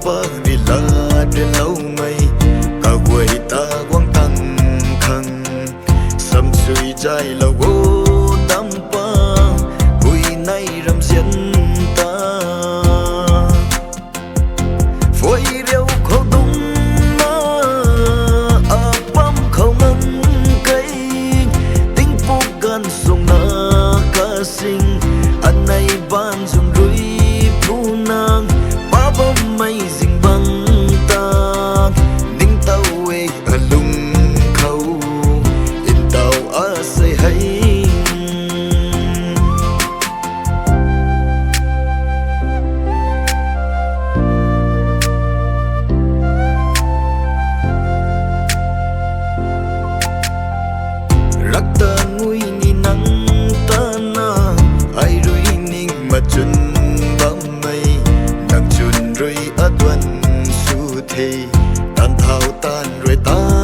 phá đi là đến lâu mây cả quầy ta quăng tăng khăng sầm suy trái là vô tâm pa vui nay rầm xiên ta phôi rêu khâu tung na băm khâu ngân cây tính phố gan sông na ca sinh anh này ban dùng đuôi phu nang ba bom mây dình băng ta ninh tàu quê ở lung khâu in tàu ở xây hay rắc ta nguy ni nắng ta na ai rui ning mà chun bám mây nàng chun rui ở tuần su thề tan thao tan rồi ta